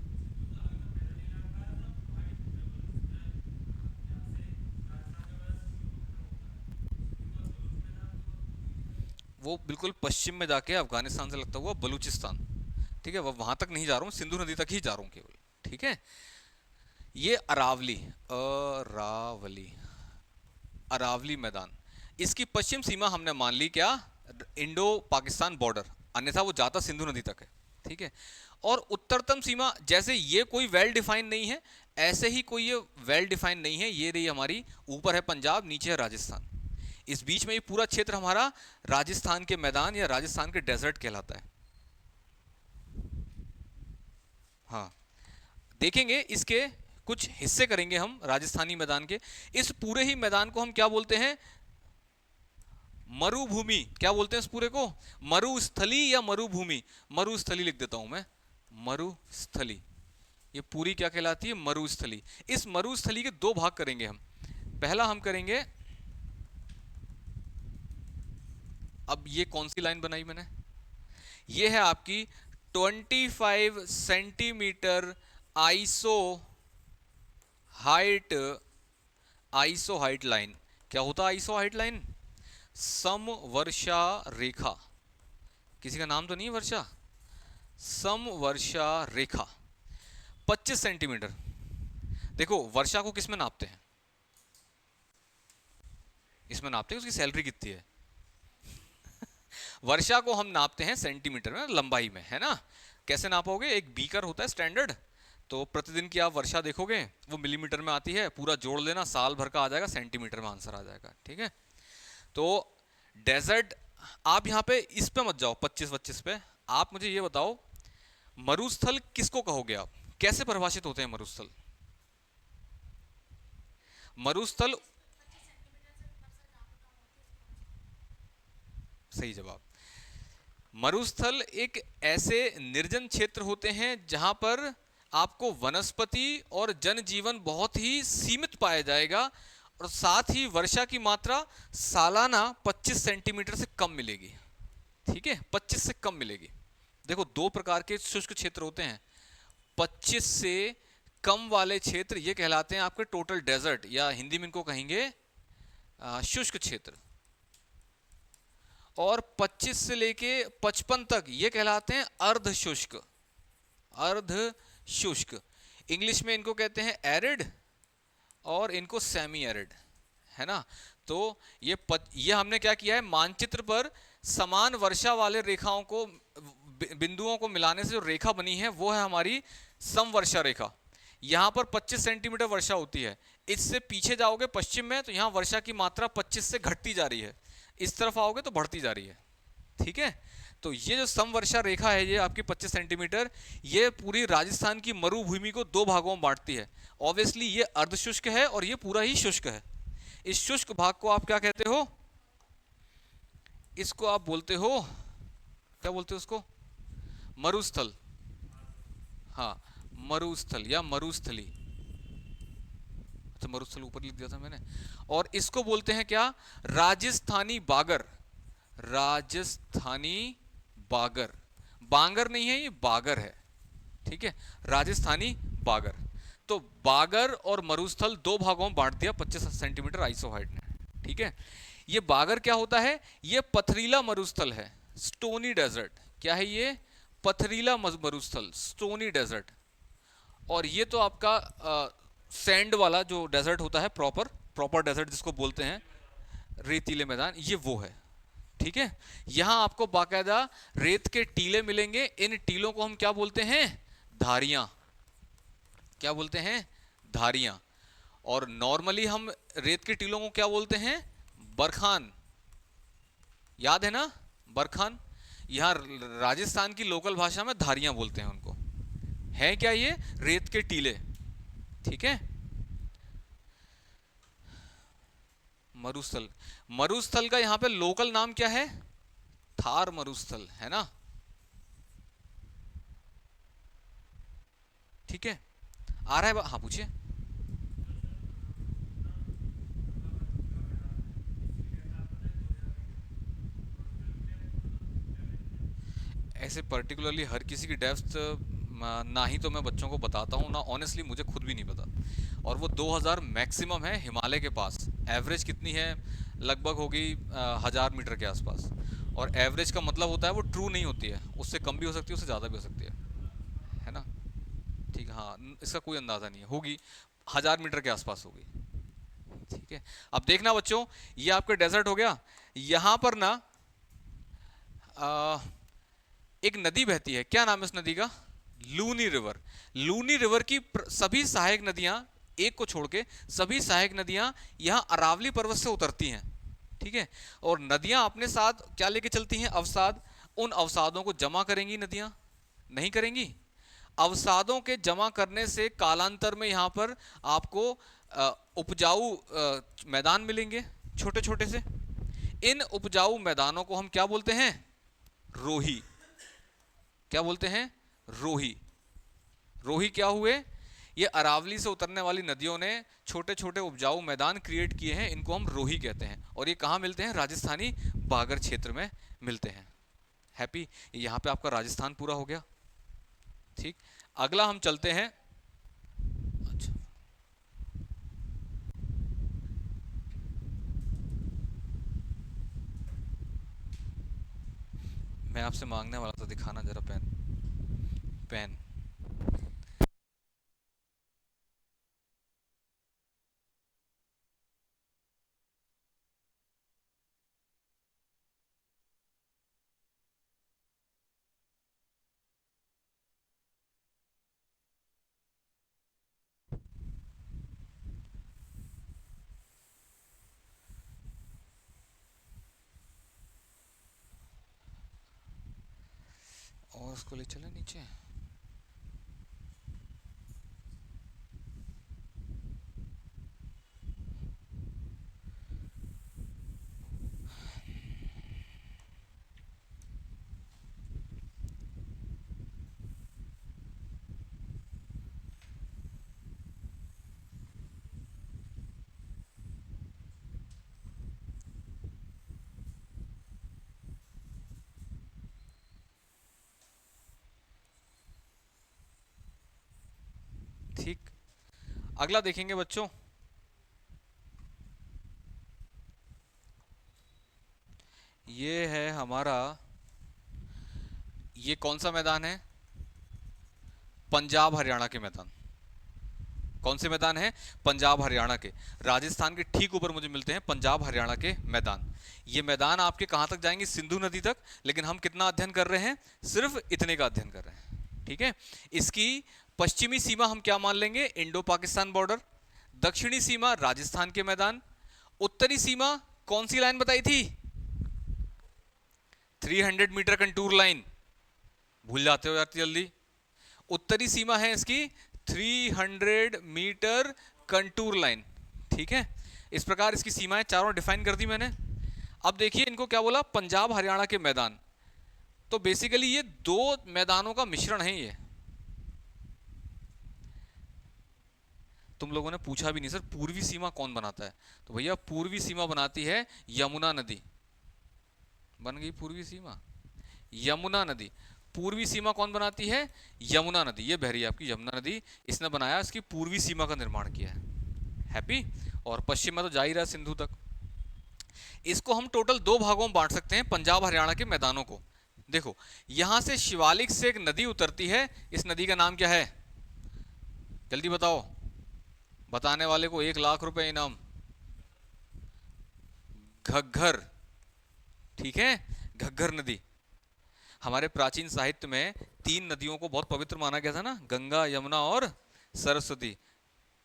वो बिल्कुल पश्चिम में जाके अफगानिस्तान से लगता हुआ बलूचिस्तान, ठीक है। वो वहां तक नहीं जा रहा हूँ, सिंधु नदी तक ही जा रहा हूँ केवल, ठीक है। ये अरावली, अरावली, अरावली मैदान, इसकी पश्चिम सीमा हमने मान ली क्या? इंडो पाकिस्तान बॉर्डर, अन्यथा वो जाता सिंधु नदी तक है। ठीक है। और उत्तरतम सीमा, जैसे ये कोई वेल डिफाइंड नहीं है, ऐसे ही कोई ये वेल डिफाइंड नहीं है। ये रही हमारी, ऊपर है पंजाब, नीचे है राजस्थान, इस बीच में ये पूरा क्षेत्र हमारा राजस्थान के मैदान या राजस्थान के डेजर्ट कहलाता है। हाँ, देखेंगे इसके कुछ हिस्से करेंगे हम राजस्थानी मैदान के। इस पूरे ही मैदान को हम क्या बोलते हैं? मरुभूमि। क्या बोलते हैं इस पूरे को? मरुस्थली या मरुभूमि। मरुस्थली लिख देता हूं मैं, मरुस्थली। ये पूरी क्या कहलाती है? मरुस्थली। इस मरुस्थली के दो भाग करेंगे हम। पहला हम करेंगे, अब ये कौन सी लाइन बनाई मैंने? ये है आपकी 25 centimetre iso height, iso height line. क्या होता है आइसो हाइट लाइन? समवर्षा रेखा। किसी का नाम तो नहीं है वर्षा? समवर्षा रेखा 25 सेंटीमीटर। देखो वर्षा को किस में नापते हैं? इसमें नापते हैं उसकी सैलरी कितनी है। वर्षा को हम नापते हैं सेंटीमीटर में, लंबाई में, है ना। कैसे नापोगे? एक बीकर होता है स्टैंडर्ड, तो प्रतिदिन की आप वर्षा देखोगे वो मिलीमीटर में आती है, पूरा जोड़ लेना, साल भर का आ जाएगा, सेंटीमीटर में आंसर आ जाएगा। ठीक है। तो डेजर्ट, आप यहाँ पे इस पे मत जाओ 25-25 पे। आप मुझे ये बताओ, मरुस्थल किसको कहोगे आप? कैसे परिभाषित होते हैं मरुस्थल? मरुस्थल, सही जवाब। मरुस्थल एक ऐसे निर्जन क्षेत्र होते हैं जहां पर आपको वनस्पति और जनजीवन बहुत ही सीमित पाया जाएगा, और साथ ही वर्षा की मात्रा सालाना 25 सेंटीमीटर से कम मिलेगी। ठीक है, 25 से कम मिलेगी। देखो दो प्रकार के शुष्क क्षेत्र होते हैं। 25 से कम वाले क्षेत्र ये कहलाते हैं आपके टोटल डेजर्ट, या हिंदी में इनको कहेंगे शुष्क क्षेत्र। और 25 से लेके 55 तक ये कहलाते हैं अर्ध शुष्क। अर्ध शुष्क, इंग्लिश में इनको कहते हैं एरिड, और इनको सेमी एरिड, है ना। तो ये हमने क्या किया है, मानचित्र पर समान वर्षा वाले रेखाओं को, बिंदुओं को मिलाने से जो रेखा बनी है वो है हमारी समवर्षा रेखा। यहां पर 25 सेंटीमीटर वर्षा होती है। इससे पीछे जाओगे पश्चिम में, तो यहां वर्षा की मात्रा 25 से घटती जा रही है, इस तरफ आओगे तो बढ़ती जा रही है। ठीक है। तो ये जो समवर्षा रेखा है, ये आपकी 25 सेंटीमीटर, ये पूरी राजस्थान की मरुभूमि को दो भागों में बांटती है। ऑब्वियसली ये अर्धशुष्क है और ये पूरा ही शुष्क है। इस शुष्क भाग को आप क्या कहते हो? इसको आप बोलते हो, क्या बोलते हो उसको? मरुस्थल। हाँ, मरुस्थल या मरुस्थली। अच्छा, मरुस्थल ऊपर लिख दिया था मैंने। और इसको बोलते हैं क्या? राजस्थानी बागर। राजस्थानी बागर, बांगर नहीं है, ये बागर है। ठीक है, राजस्थानी बागर। तो बागर और मरुस्थल दो भागों में बांट दिया 25 सेंटीमीटर आइसो हाइट ने। ठीक है। ये बागर क्या होता है? ये पथरीला मरुस्थल है, स्टोनी डेजर्ट। क्या है ये? पथरीला मरुस्थल, स्टोनी डेजर्ट। और ये तो आपका सैंड वाला जो डेजर्ट होता है, प्रॉपर डेजर्ट जिसको बोलते हैं, रेतीले मैदान, ये वो है। ठीक है। यहां आपको बाकायदा रेत के टीले मिलेंगे। इन टीलों को हम क्या बोलते हैं? धारियां। क्या बोलते हैं? धारियां। और नॉर्मली हम रेत के टीलों को क्या बोलते हैं? बरखान। याद है ना, बरखान। यहां राजस्थान की लोकल भाषा में धारियां बोलते हैं उनको। है क्या ये? रेत के टीले। ठीक है। मरुस्थल, मरुस्थल का यहां पे लोकल नाम क्या है? थार मरुस्थल, है ना। ठीक है, आ रहा है? हाँ पूछिए। ऐसे पर्टिकुलरली हर किसी की डेप्थ ना ही तो मैं बच्चों को बताता हूँ, ना ऑनेस्टली मुझे खुद भी नहीं पता। और वो 2000 मैक्सिमम है हिमालय के पास। एवरेज कितनी है? लगभग होगी 1000 मीटर के आसपास। और एवरेज का मतलब होता है वो ट्रू नहीं होती है, उससे कम भी हो सकती है, उससे ज़्यादा भी हो सकती है ना। ठीक है, हाँ, इसका कोई अंदाज़ा नहीं है, होगी 1000 मीटर के आसपास होगी। ठीक है। अब देखना बच्चों, ये आपका डेजर्ट हो गया। यहाँ पर ना एक नदी बहती है, क्या नाम है उस नदी का? लूनी रिवर। लूनी रिवर की सभी सहायक नदियां, एक को छोड़ के सभी सहायक नदियां यहां अरावली पर्वत से उतरती हैं, ठीक है। और नदियां अपने साथ क्या लेके चलती हैं? अवसाद। उन अवसादों को जमा करेंगी नदियां? नहीं करेंगी। अवसादों के जमा करने से कालांतर में यहां पर आपको उपजाऊ मैदान मिलेंगे छोटे छोटे से। इन उपजाऊ मैदानों को हम क्या बोलते हैं? रोही। क्या बोलते हैं? रोही। रोही क्या हुए? ये अरावली से उतरने वाली नदियों ने छोटे छोटे उपजाऊ मैदान क्रिएट किए हैं, इनको हम रोही कहते हैं। और ये कहाँ मिलते हैं? राजस्थानी बागर क्षेत्र में मिलते हैं। हैप्पी, यहां पे आपका राजस्थान पूरा हो गया। ठीक, अगला हम चलते हैं। अच्छा, मैं आपसे मांगने वाला था, दिखाना जरा पेन। पेन। और उसको ले चले नीचे। ठीक, अगला देखेंगे बच्चों। ये है हमारा, ये कौन सा मैदान है? पंजाब हरियाणा के मैदान। कौन से मैदान है? पंजाब हरियाणा के। राजस्थान के ठीक ऊपर मुझे मिलते हैं पंजाब हरियाणा के मैदान। ये मैदान आपके कहां तक जाएंगे? सिंधु नदी तक। लेकिन हम कितना अध्ययन कर रहे हैं? सिर्फ इतने का अध्ययन कर रहे हैं, ठीक है। इसकी पश्चिमी सीमा हम क्या मान लेंगे? Indo Pakistan border. दक्षिणी सीमा राजस्थान के मैदान। उत्तरी सीमा कौन सी लाइन बताई थी? 300 मीटर कंटूर लाइन। भूल जाते हो यार जल्दी। उत्तरी सीमा है इसकी 300 मीटर कंटूर लाइन, ठीक है। इस प्रकार इसकी सीमाएं चारों डिफाइन कर दी मैंने। अब देखिए इनको क्या बोला? पंजाब हरियाणा के मैदान। तो बेसिकली ये दो मैदानों का मिश्रण है ये। तुम लोगों ने पूछा भी नहीं सर पूर्वी सीमा कौन बनाता है, तो भैया पूर्वी सीमा बनाती है यमुना नदी। बन गई पूर्वी सीमा, यमुना नदी। पूर्वी सीमा कौन बनाती है? यमुना नदी। ये बह रही है आपकी यमुना नदी, इसने बनाया, इसकी पूर्वी सीमा का निर्माण किया है। हैप्पी। और पश्चिम में तो जा ही रहा सिंधु तक। इसको हम टोटल दो भागों में बांट सकते हैं पंजाब हरियाणा के मैदानों को। देखो यहां से शिवालिक से एक नदी उतरती है, इस नदी का नाम क्या है? जल्दी बताओ, बताने वाले को 1 लाख रुपए इनाम। घग्गर, ठीक है, घग्गर नदी। हमारे प्राचीन साहित्य में 3 नदियों को बहुत पवित्र माना गया था ना, गंगा यमुना और सरस्वती।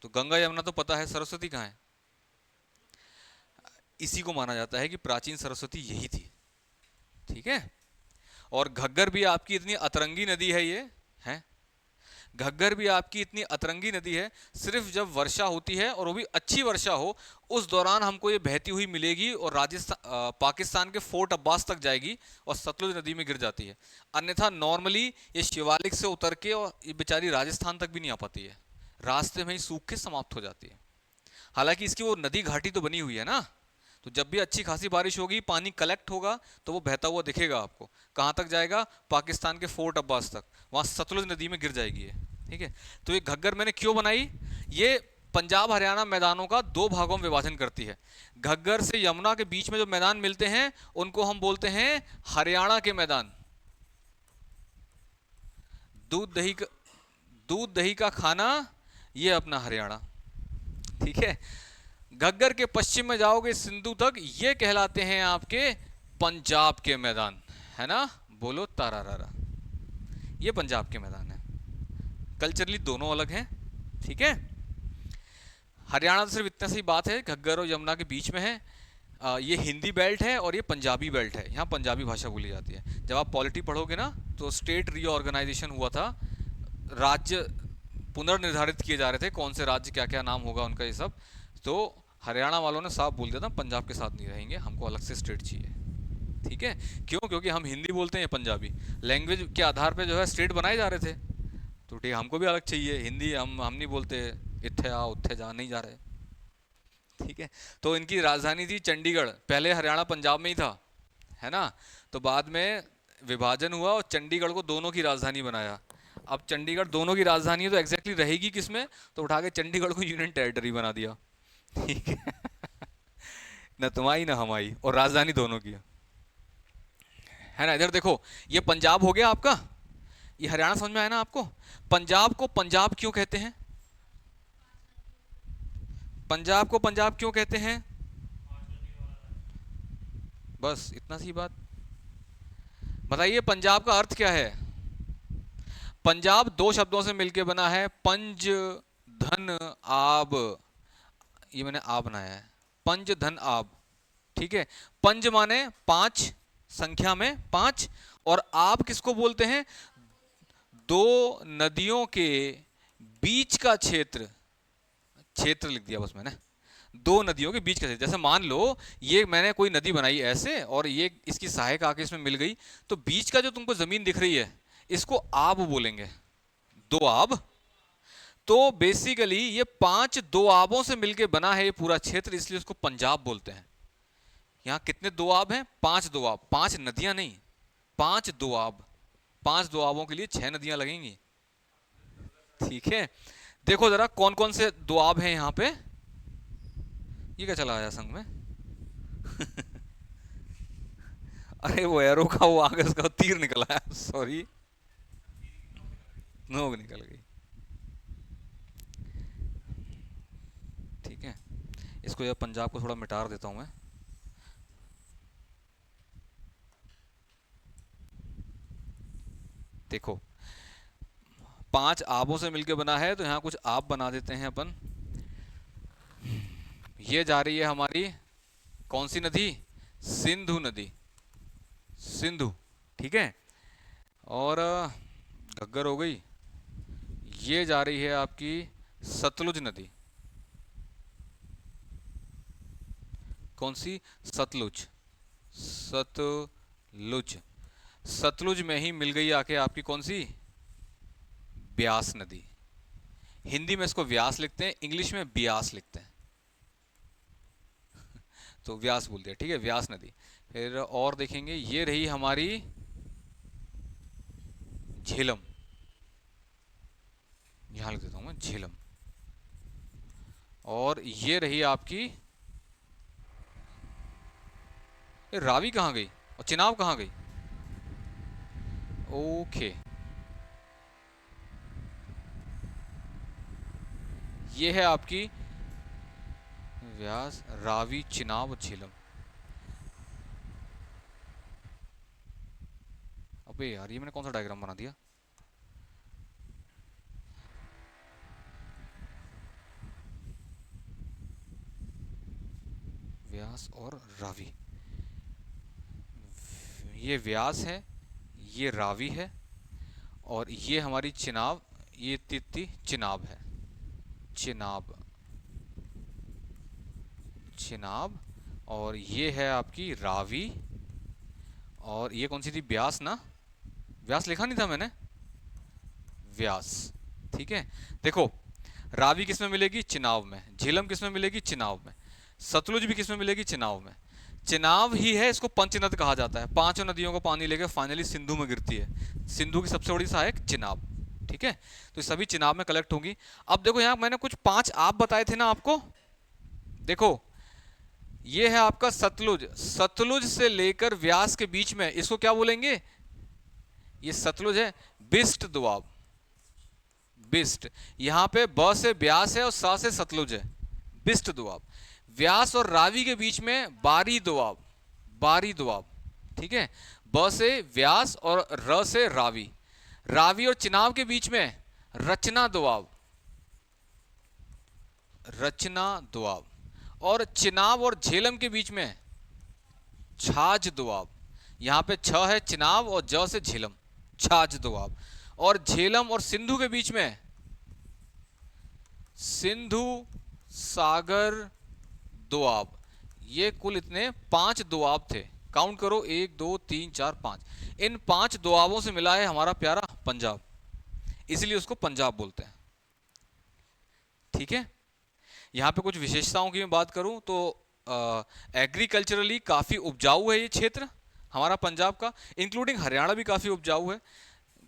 तो गंगा यमुना तो पता है, सरस्वती कहाँ है? इसी को माना जाता है कि प्राचीन सरस्वती यही थी, ठीक है। और घग्गर भी आपकी इतनी अतरंगी नदी है, ये है घग्गर भी आपकी इतनी अतरंगी नदी है, सिर्फ जब वर्षा होती है और वो भी अच्छी वर्षा हो उस दौरान हमको ये बहती हुई मिलेगी और राजस्थान पाकिस्तान के फोर्ट अब्बास तक जाएगी और सतलुज नदी में गिर जाती है। अन्यथा नॉर्मली ये शिवालिक से उतर के और ये बेचारी राजस्थान तक भी नहीं आ पाती है, रास्ते में ही सूख के समाप्त हो जाती है। हालांकि इसकी वो नदी घाटी तो बनी हुई है ना, तो जब भी अच्छी खासी बारिश होगी पानी कलेक्ट होगा तो वो बहता हुआ दिखेगा आपको। कहाँ तक जाएगा? पाकिस्तान के फोर्ट अब्बास तक, वहाँ सतलुज नदी में गिर जाएगी ये, ठीक है। तो ये घग्गर मैंने क्यों बनाई? ये पंजाब हरियाणा मैदानों का दो भागों में विभाजन करती है। घग्गर से यमुना के बीच में जो मैदान मिलते हैं उनको हम बोलते हैं हरियाणा के मैदान। दूध दही का, दूध दही का खाना ये अपना हरियाणा, ठीक है। घग्गर के पश्चिम में जाओगे सिंधु तक, ये कहलाते हैं आपके पंजाब के मैदान, है ना। बोलो तारा रारा। ये पंजाब के मैदान है। कल्चरली दोनों अलग हैं, ठीक है। हरियाणा तो सिर्फ इतना सी बात है, घग्गर और यमुना के बीच में है। ये हिंदी बेल्ट है और ये पंजाबी बेल्ट है, यहाँ पंजाबी भाषा बोली जाती है। जब आप पॉलिटी पढ़ोगे ना, तो स्टेट रीऑर्गेनाइजेशन हुआ था, राज्य पुनर्निर्धारित किए जा रहे थे, कौन से राज्य क्या क्या नाम होगा उनका, ये सब। तो हरियाणा वालों ने साफ बोल दिया था, पंजाब के साथ नहीं रहेंगे, हमको अलग से स्टेट चाहिए, ठीक है। क्यों? क्योंकि हम हिंदी बोलते हैं, पंजाबी, लैंग्वेज के आधार पे जो है स्टेट बनाए जा रहे थे। तो ठीक, हमको भी अलग चाहिए, हिंदी हम नहीं बोलते, इत्थे आ उत्थे जा नहीं जा रहे, ठीक है। तो इनकी राजधानी थी चंडीगढ़, पहले हरियाणा पंजाब में ही था, है ना। तो बाद में विभाजन हुआ और चंडीगढ़ को दोनों की राजधानी बनाया। अब चंडीगढ़ दोनों की राजधानी है, तो एग्जैक्टली रहेगी किसमें? तो उठा के चंडीगढ़ को यूनियन टेरिटरी बना दिया, ठीक है। न तुम्हारी न हमारी, और राजधानी दोनों की है ना। इधर देखो, ये पंजाब हो गया आपका, ये हरियाणा समझ में आया ना आपको। पंजाब को पंजाब क्यों कहते हैं? पंजाब को पंजाब क्यों कहते हैं? बस इतना सी बात। बताइए पंजाब का अर्थ क्या है? पंजाब दो शब्दों से मिलकर बना है, पंज धन आब। ये मैंने आ बनाया है, पंज धन आब, ठीक है। पंज माने पांच, संख्या में पांच, और आब किसको बोलते हैं? दो नदियों के बीच का क्षेत्र, क्षेत्र लिख दिया बस मैंने, दो नदियों के बीच का क्षेत्र। जैसे मान लो ये मैंने कोई नदी बनाई ऐसे, और ये इसकी सहायक आके इसमें मिल गई, तो बीच का जो तुमको जमीन दिख रही है, इसको आब बोलेंगे, दो आब। तो बेसिकली ये पांच दो आबों से मिलके बना है ये पूरा क्षेत्र, इसलिए उसको पंजाब बोलते हैं। यहाँ कितने दो आब हैं? पांच दो आब, पांच नदियां नहीं, पांच दो आब। पांच दो आबों के लिए छह नदियां लगेंगी, ठीक है। देखो जरा कौन कौन से दो आब हैं यहाँ पे। ये क्या चला आया संग में? अरे वो एरो का वो आगे उसका तीर निकला है, सॉरी, नोक निकल गई, ठीक है। इसको या पंजाब को थोड़ा मिटा देता हूं मैं। देखो पांच आबों से मिलकर बना है, तो यहाँ कुछ आब बना देते हैं अपन। ये जा रही है हमारी कौन सी नदी? सिंधु नदी, सिंधु, ठीक है। और घग्गर हो गई। ये जा रही है आपकी सतलुज नदी, कौन सी? सतलुज, सतलुज। सतलुज में ही मिल गई आके आपकी कौन सी? ब्यास नदी। हिंदी में इसको व्यास लिखते हैं, इंग्लिश में ब्यास लिखते हैं, तो व्यास बोल दिया, ठीक है, व्यास नदी। फिर और देखेंगे, ये रही हमारी झेलम, यहां लिख देता हूं मैं झेलम। और ये रही आपकी, ये रावी कहां गई और चिनाब कहां गई? ओके, ये है आपकी व्यास, रावी, चिनाब और झेलम। अबे यार, ये मैंने कौन सा डायग्राम बना दिया? व्यास और रावी, ये व्यास है, ये रावी है, और ये हमारी चिनाब, ये तित्ती चिनाब है, चिनाब, चिनाब। और ये है आपकी रावी, और ये कौन सी थी? ब्यास ना, व्यास लिखा नहीं था मैंने, व्यास, ठीक है। देखो रावी किस में मिलेगी? चिनाब में। झेलम किस में मिलेगी? चिनाब में। सतलुज भी किस में मिलेगी? चिनाब में। चिनाब ही है, इसको पंचनद कहा जाता है, पांचों नदियों को पानी लेकर फाइनली सिंधु में गिरती है। सिंधु की सबसे बड़ी सहायक चिनाब, ठीक है। तो सभी चिनाब में कलेक्ट होंगी। अब देखो यहाँ मैंने कुछ पांच आप बताए थे ना आपको, देखो ये है आपका सतलुज, सतलुज से लेकर व्यास के बीच में, इसको क्या बोलेंगे? ये सतलुज है, बिस्ट दोआब, बिस्ट। यहां पे ब से ब्यास है और सा से सतलुज है, बिस्ट दोआब। व्यास और रावी के बीच में बारी दोआब, बारी दोआब, ठीक है। ब से व्यास और र से रावी। रावी और चिनाब के बीच में रचना दोआब, रचना दोआब। और चिनाब और झेलम के बीच में छाछ दोआब। यहां पे छ है चिनाब और ज से झेलम, छाछ दोआब। और झेलम और सिंधु के बीच में सिंधु सागर दोआब। ये कुल इतने 5 दोआब थे। काउंट करो, 1 2 3 4 5। इन 5 दोआबों से मिला है हमारा प्यारा पंजाब, इसलिए उसको पंजाब बोलते हैं। ठीक है। यहाँ पे कुछ विशेषताओं की मैं बात करूं तो एग्रीकल्चरली काफ़ी उपजाऊ है ये क्षेत्र हमारा पंजाब का, इंक्लूडिंग हरियाणा भी काफ़ी उपजाऊ है।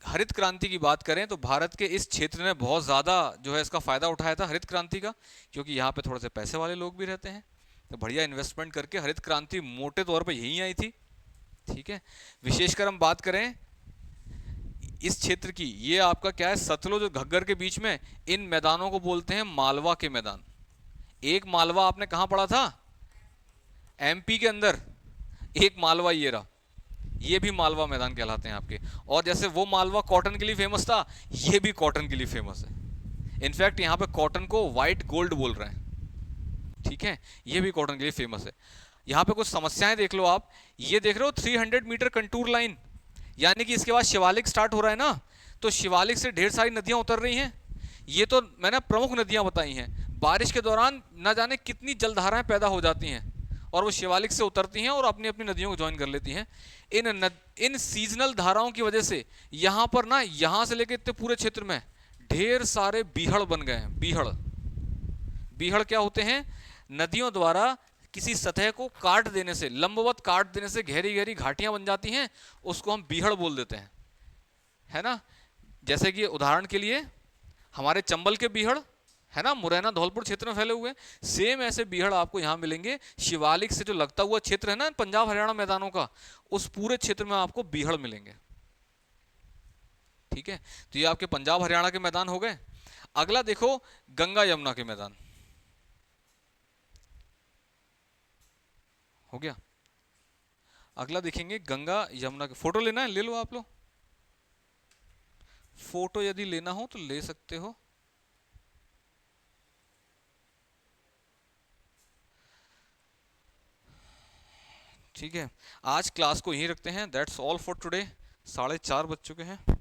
हरित क्रांति की बात करें तो भारत के इस क्षेत्र ने बहुत ज़्यादा जो है इसका फ़ायदा उठाया था हरित क्रांति का, क्योंकि यहाँ पे थोड़े से पैसे वाले लोग भी रहते हैं, तो बढ़िया इन्वेस्टमेंट करके हरित क्रांति मोटे तौर पे यहीं आई थी। ठीक है। विशेषकर हम बात करें इस क्षेत्र की, ये आपका क्या है, सतलुज और घग्गर के बीच में इन मैदानों को बोलते हैं मालवा के मैदान। एक मालवा आपने कहाँ पढ़ा था, एमपी के अंदर एक मालवा ये रहा, ये भी मालवा मैदान कहलाते हैं आपके। और जैसे वो मालवा कॉटन के लिए फेमस था, ये भी कॉटन के लिए फेमस है। इनफैक्ट यहाँ पे कॉटन को व्हाइट गोल्ड बोल रहे हैं। ठीक है, ये भी कॉटन के लिए फेमस है। यहाँ पे कुछ समस्याएं देख लो आप, ये देख रहे हो 300 मीटर कंटूर लाइन, यानी कि इसके बाद शिवालिक स्टार्ट हो रहा है ना, तो शिवालिक से ढेर सारी नदियां उतर रही हैं। ये तो मैंने प्रमुख नदियां बताई हैं। बारिश के दौरान न जाने कितनी जलधाराएं पैदा हो जाती हैं और वो शिवालिक से उतरती हैं और अपनी अपनी नदियों को ज्वाइन कर लेती हैं। इन सीजनल धाराओं की वजह से यहाँ पर ना, यहाँ से लेकर इतने पूरे क्षेत्र में ढेर सारे बीहड़ बन गए हैं। बीहड़, बीहड़ क्या होते हैं, नदियों द्वारा किसी सतह को काट देने से, लंबवत काट देने से गहरी गहरी घाटियां बन जाती हैं, उसको हम बीहड़ बोल देते हैं, है ना। जैसे कि उदाहरण के लिए हमारे चंबल के बीहड़ है ना, मुरैना धौलपुर क्षेत्र में फैले हुए, सेम ऐसे बीहड़ आपको यहाँ मिलेंगे। शिवालिक से जो लगता हुआ क्षेत्र है ना पंजाब हरियाणा मैदानों का, उस पूरे क्षेत्र में आपको बीहड़ मिलेंगे। ठीक है, तो ये आपके पंजाब हरियाणा के मैदान हो गए। अगला देखो गंगा यमुना के मैदान हो गया। अगला देखेंगे गंगा यमुना के, फोटो लेना है ले लो आप लोग, फोटो यदि लेना हो तो ले सकते हो। ठीक है, आज क्लास को यहीं रखते हैं। That's all for today. 4:30 बज चुके हैं।